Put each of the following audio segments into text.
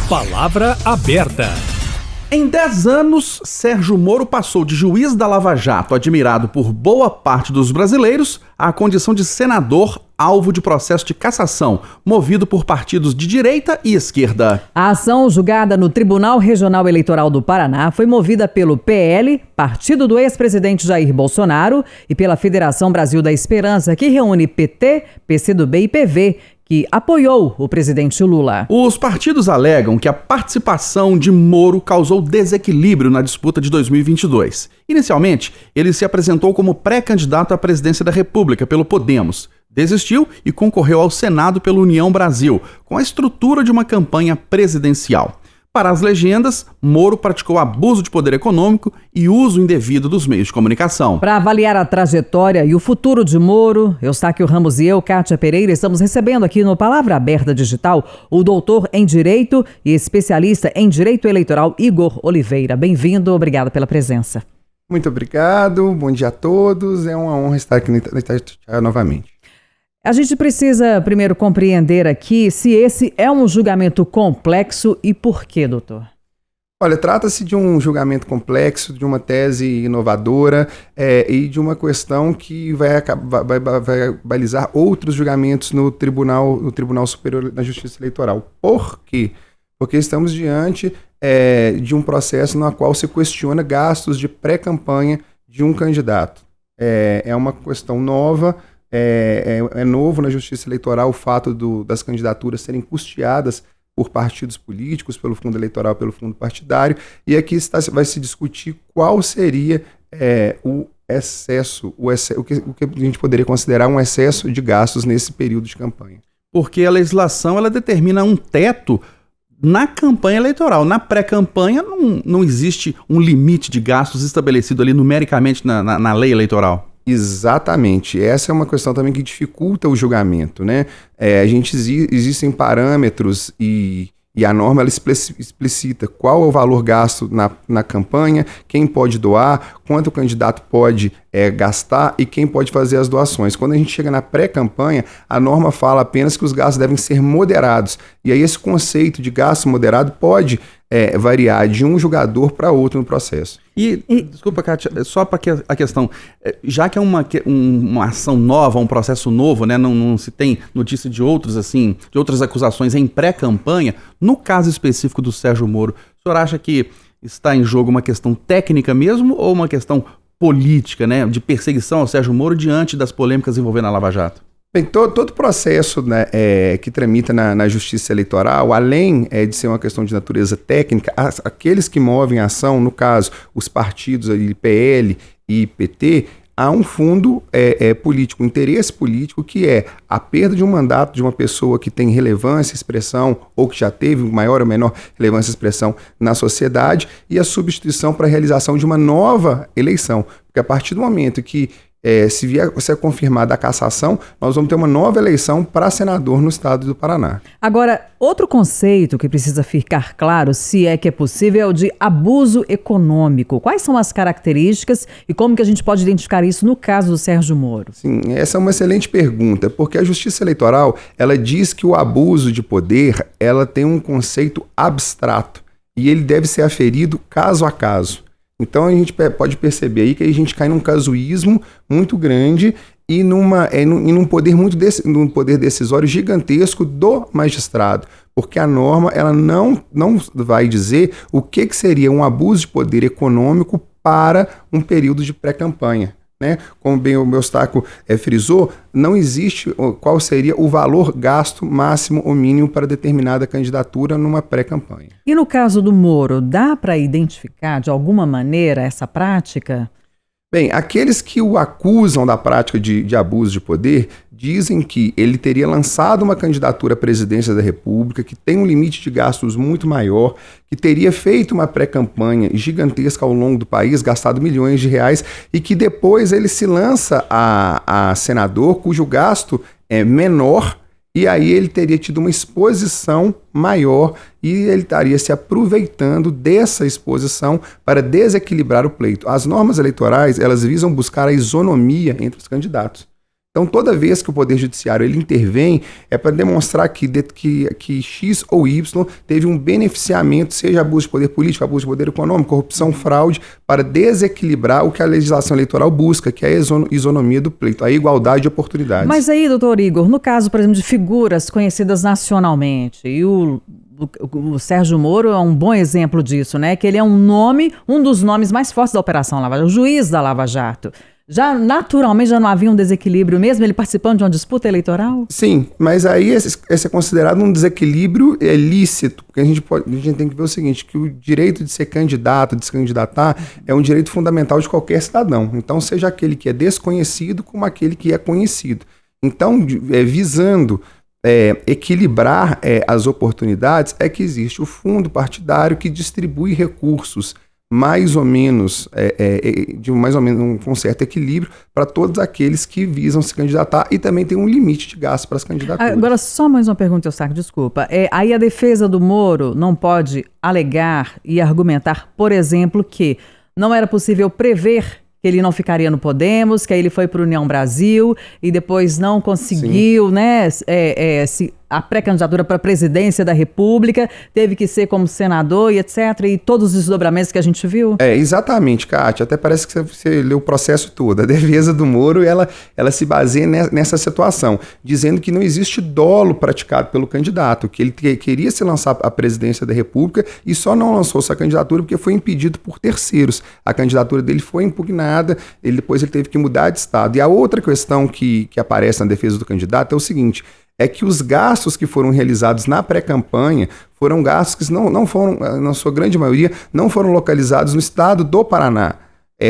Palavra aberta. Em 10 anos, Sérgio Moro passou de juiz da Lava Jato, admirado por boa parte dos brasileiros, à condição de senador, alvo de processo de cassação, movido por partidos de direita e esquerda. A ação julgada no Tribunal Regional Eleitoral do Paraná foi movida pelo PL, partido do ex-presidente Jair Bolsonaro, e pela Federação Brasil da Esperança, que reúne PT, PCdoB e PV, que apoiou o presidente Lula. Os partidos alegam que a participação de Moro causou desequilíbrio na disputa de 2022. Inicialmente, ele se apresentou como pré-candidato à presidência da República pelo Podemos. Desistiu e concorreu ao Senado pela União Brasil, com a estrutura de uma campanha presidencial. Para as legendas, Moro praticou abuso de poder econômico e uso indevido dos meios de comunicação. Para avaliar a trajetória e o futuro de Moro, Eustáquio Ramos e eu, Kátia Pereira, estamos recebendo aqui no Palavra Aberta Digital o doutor em Direito e especialista em Direito Eleitoral, Igor Oliveira. Bem-vindo, obrigado pela presença. Muito obrigado, bom dia a todos, é uma honra estar aqui no Itatiaia novamente. A gente precisa primeiro compreender aqui se esse é um julgamento complexo e por quê, doutor? Olha, trata-se de um julgamento complexo, de uma tese inovadora e de uma questão que vai balizar outros julgamentos no Tribunal Superior da Justiça Eleitoral. Por quê? Porque estamos diante de um processo no qual se questiona gastos de pré-campanha de um candidato. É uma questão nova. É novo na Justiça Eleitoral o fato das candidaturas serem custeadas por partidos políticos, pelo fundo eleitoral, pelo fundo partidário, e aqui vai se discutir qual seria o que a gente poderia considerar um excesso de gastos nesse período de campanha. Porque a legislação ela determina um teto na campanha eleitoral. Na pré-campanha não existe um limite de gastos estabelecido ali numericamente na lei eleitoral. Exatamente. Essa é uma questão também que dificulta o julgamento, né? Existem parâmetros e a norma ela explicita qual é o valor gasto na campanha, quem pode doar, quanto o candidato pode gastar e quem pode fazer as doações. Quando a gente chega na pré-campanha, a norma fala apenas que os gastos devem ser moderados. E aí esse conceito de gasto moderado pode variar de um julgador para outro no processo. Desculpa, Kátia, só para a questão, já que é uma ação nova, um processo novo, né, não se tem notícia de outras acusações em pré-campanha, no caso específico do Sérgio Moro, o senhor acha que está em jogo uma questão técnica mesmo ou uma questão política, né, de perseguição ao Sérgio Moro diante das polêmicas envolvendo a Lava Jato? Bem, todo processo, né, que tramita na Justiça Eleitoral, além de ser uma questão de natureza técnica, aqueles que movem a ação, no caso, os partidos ali, PL e PT, há um fundo político, um interesse político, que é a perda de um mandato de uma pessoa que tem relevância, expressão, ou que já teve maior ou menor relevância e expressão na sociedade, e a substituição para a realização de uma nova eleição. Porque a partir do momento que se vier a ser confirmada a cassação, nós vamos ter uma nova eleição para senador no estado do Paraná. Agora, outro conceito que precisa ficar claro, se é que é possível, é o de abuso econômico. Quais são as características e como que a gente pode identificar isso no caso do Sérgio Moro? Sim, essa é uma excelente pergunta, porque a Justiça Eleitoral, ela diz que o abuso de poder, ela tem um conceito abstrato e ele deve ser aferido caso a caso. Então a gente pode perceber aí que a gente cai num casuísmo muito grande e num poder decisório gigantesco do magistrado, porque a norma ela não vai dizer o que seria um abuso de poder econômico para um período de pré-campanha. Né? Como bem o Eustáquio frisou, não existe qual seria o valor gasto máximo ou mínimo para determinada candidatura numa pré-campanha. E no caso do Moro, dá para identificar de alguma maneira essa prática? Bem, aqueles que o acusam da prática de abuso de poder dizem que ele teria lançado uma candidatura à presidência da República, que tem um limite de gastos muito maior, que teria feito uma pré-campanha gigantesca ao longo do país, gastado milhões de reais, e que depois ele se lança a senador, cujo gasto é menor, e aí ele teria tido uma exposição maior e ele estaria se aproveitando dessa exposição para desequilibrar o pleito. As normas eleitorais, elas visam buscar a isonomia entre os candidatos. Então, Então, toda vez que o Poder Judiciário ele intervém, é para demonstrar que X ou Y teve um beneficiamento, seja abuso de poder político, abuso de poder econômico, corrupção, fraude, para desequilibrar o que a legislação eleitoral busca, que é a isonomia do pleito, a igualdade de oportunidades. Mas aí, doutor Igor, no caso, por exemplo, de figuras conhecidas nacionalmente, e o Sérgio Moro é um bom exemplo disso, né? Que ele é um dos nomes mais fortes da Operação Lava Jato, o juiz da Lava Jato. Já naturalmente já não havia um desequilíbrio mesmo, ele participando de uma disputa eleitoral? Sim, mas aí esse é considerado um desequilíbrio lícito, porque a gente tem que ver o seguinte, que o direito de ser candidato, de se candidatar, é um direito fundamental de qualquer cidadão. Então, seja aquele que é desconhecido como aquele que é conhecido. Então, visando equilibrar as oportunidades, é que existe o fundo partidário que distribui recursos mais ou menos com um certo equilíbrio para todos aqueles que visam se candidatar, e também tem um limite de gasto para as candidaturas. Agora, só mais uma pergunta, Eustáquio, desculpa. Aí a defesa do Moro não pode alegar e argumentar, por exemplo, que não era possível prever que ele não ficaria no Podemos, que aí ele foi para o União Brasil e depois não conseguiu, sim, né, a pré-candidatura para a presidência da República, teve que ser como senador e etc. E todos os desdobramentos que a gente viu? Exatamente, Kátia. Até parece que você leu o processo todo. A defesa do Moro, ela se baseia nessa situação, dizendo que não existe dolo praticado pelo candidato, que ele queria se lançar à presidência da República e só não lançou sua candidatura porque foi impedido por terceiros. A candidatura dele foi impugnada, depois ele teve que mudar de estado. E a outra questão que aparece na defesa do candidato é o seguinte: é que os gastos que foram realizados na pré-campanha foram gastos que não foram, na sua grande maioria, não foram localizados no estado do Paraná.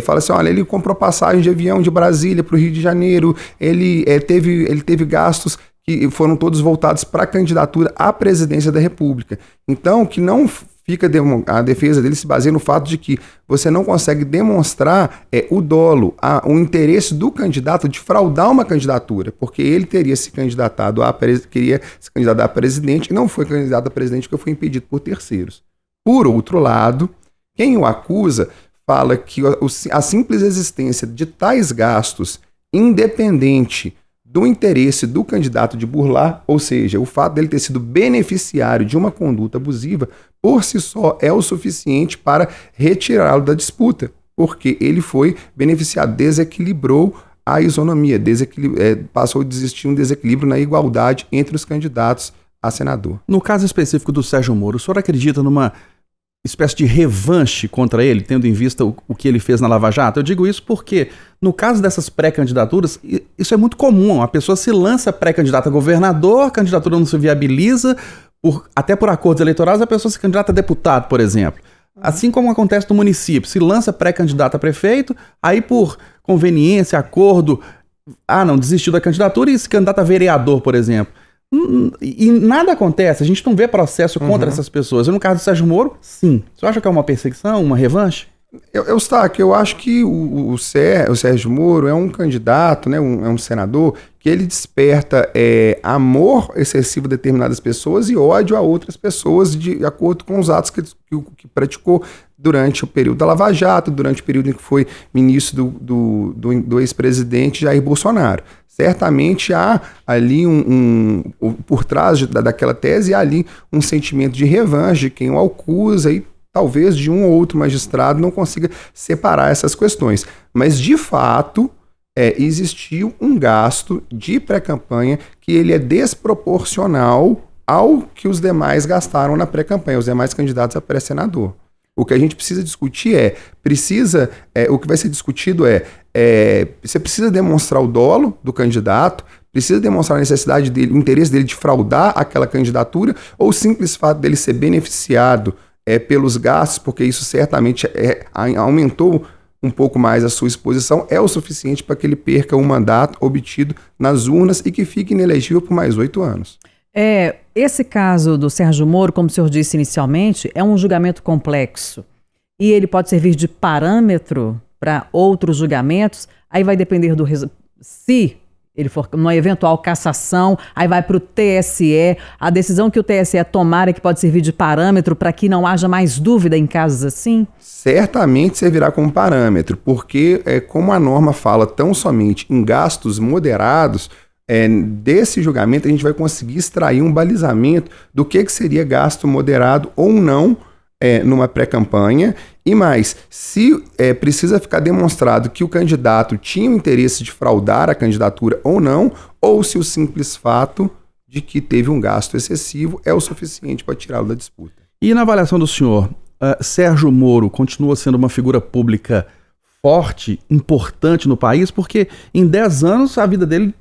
Fala assim, olha, ele comprou passagem de avião de Brasília para o Rio de Janeiro, ele teve gastos que foram todos voltados para a candidatura à presidência da República. Então, que não fica a defesa dele se baseia no fato de que você não consegue demonstrar o dolo, o interesse do candidato de fraudar uma candidatura, porque ele teria se candidatado queria se candidatar a presidente e não foi candidato a presidente porque foi impedido por terceiros. Por outro lado, quem o acusa fala que a simples existência de tais gastos, independente do interesse do candidato de burlar, ou seja, o fato dele ter sido beneficiário de uma conduta abusiva, por si só é o suficiente para retirá-lo da disputa, porque ele foi beneficiado, desequilibrou a isonomia, passou a existir um desequilíbrio na igualdade entre os candidatos a senador. No caso específico do Sérgio Moro, o senhor acredita numa espécie de revanche contra ele, tendo em vista o que ele fez na Lava Jato? Eu digo isso porque, no caso dessas pré-candidaturas, isso é muito comum. A pessoa se lança pré-candidata a governador, a candidatura não se viabiliza, até por acordos eleitorais, a pessoa se candidata a deputado, por exemplo. Assim como acontece no município, se lança pré-candidata a prefeito, aí por conveniência, acordo, não, desistiu da candidatura e se candidata a vereador, por exemplo. E nada acontece, a gente não vê processo contra essas pessoas. E no caso do Sérgio Moro, sim. Você acha que é uma perseguição, uma revanche? Eu acho que o Sérgio Moro é um candidato, né, é um senador, que ele desperta amor excessivo a determinadas pessoas e ódio a outras pessoas de acordo com os atos que praticou durante o período da Lava Jato, durante o período em que foi ministro do ex-presidente Jair Bolsonaro. Certamente há ali por trás daquela tese, há ali um sentimento de revanche de quem o acusa e talvez de um ou outro magistrado não consiga separar essas questões. Mas, de fato, existiu um gasto de pré-campanha que ele é desproporcional ao que os demais gastaram na pré-campanha, os demais candidatos a pré-senador. O que a gente precisa discutir o que vai ser discutido você precisa demonstrar o dolo do candidato, precisa demonstrar a necessidade dele, o interesse dele de fraudar aquela candidatura, ou o simples fato dele ser beneficiado pelos gastos, porque isso certamente aumentou um pouco mais a sua exposição, é o suficiente para que ele perca um mandato obtido nas urnas e que fique inelegível por mais 8 anos. Esse caso do Sérgio Moro, como o senhor disse inicialmente, é um julgamento complexo e ele pode servir de parâmetro para outros julgamentos. Aí vai depender se ele for numa eventual cassação, aí vai para o TSE, a decisão que o TSE tomar é que pode servir de parâmetro para que não haja mais dúvida em casos assim? Certamente servirá como parâmetro, porque como a norma fala tão somente em gastos moderados, desse julgamento a gente vai conseguir extrair um balizamento do que seria gasto moderado ou não numa pré-campanha. E mais, se precisa ficar demonstrado que o candidato tinha o interesse de fraudar a candidatura ou não, ou se o simples fato de que teve um gasto excessivo é o suficiente para tirá-lo da disputa. E na avaliação do senhor, Sérgio Moro continua sendo uma figura pública forte, importante no país, porque em 10 anos a vida dele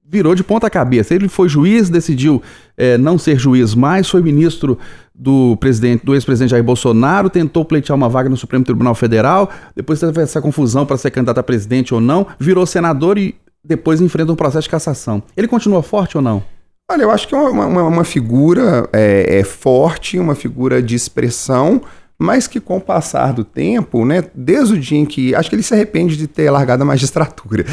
virou de ponta cabeça. Ele foi juiz, decidiu não ser juiz mais, foi ministro do ex-presidente Jair Bolsonaro, tentou pleitear uma vaga no Supremo Tribunal Federal, depois teve essa confusão para ser candidato a presidente ou não, virou senador e depois enfrenta um processo de cassação. Ele continua forte ou não? Olha, eu acho que é uma figura forte, uma figura de expressão, mas que com o passar do tempo, né, desde o dia em que... Acho que ele se arrepende de ter largado a magistratura.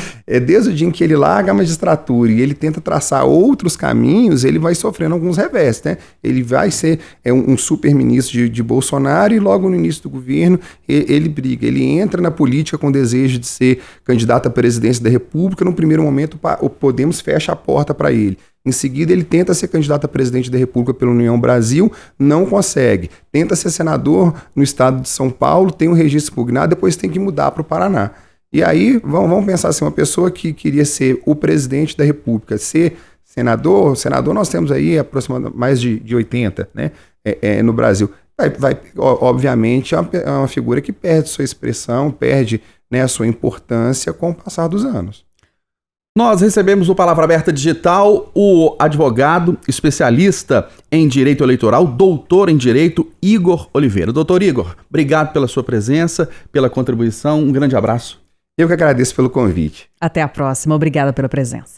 Desde o dia em que ele larga a magistratura e ele tenta traçar outros caminhos, ele vai sofrendo alguns revés, né? Ele vai ser um super-ministro de Bolsonaro e logo no início do governo ele briga. Ele entra na política com o desejo de ser candidato à presidência da República. No primeiro momento, o Podemos fecha a porta para ele. Em seguida, ele tenta ser candidato a presidente da República pela União Brasil, não consegue. Tenta ser senador no estado de São Paulo, tem um registro impugnado, depois tem que mudar para o Paraná. E aí, vamos pensar assim, uma pessoa que queria ser o presidente da República, ser senador nós temos aí aproximadamente mais de 80, né, no Brasil. Obviamente, é uma figura que perde sua expressão, perde, né, a sua importância com o passar dos anos. Nós recebemos no Palavra Aberta Digital o advogado especialista em direito eleitoral, doutor em direito, Igor Oliveira. Doutor Igor, obrigado pela sua presença, pela contribuição, um grande abraço. Eu que agradeço pelo convite. Até a próxima, obrigada pela presença.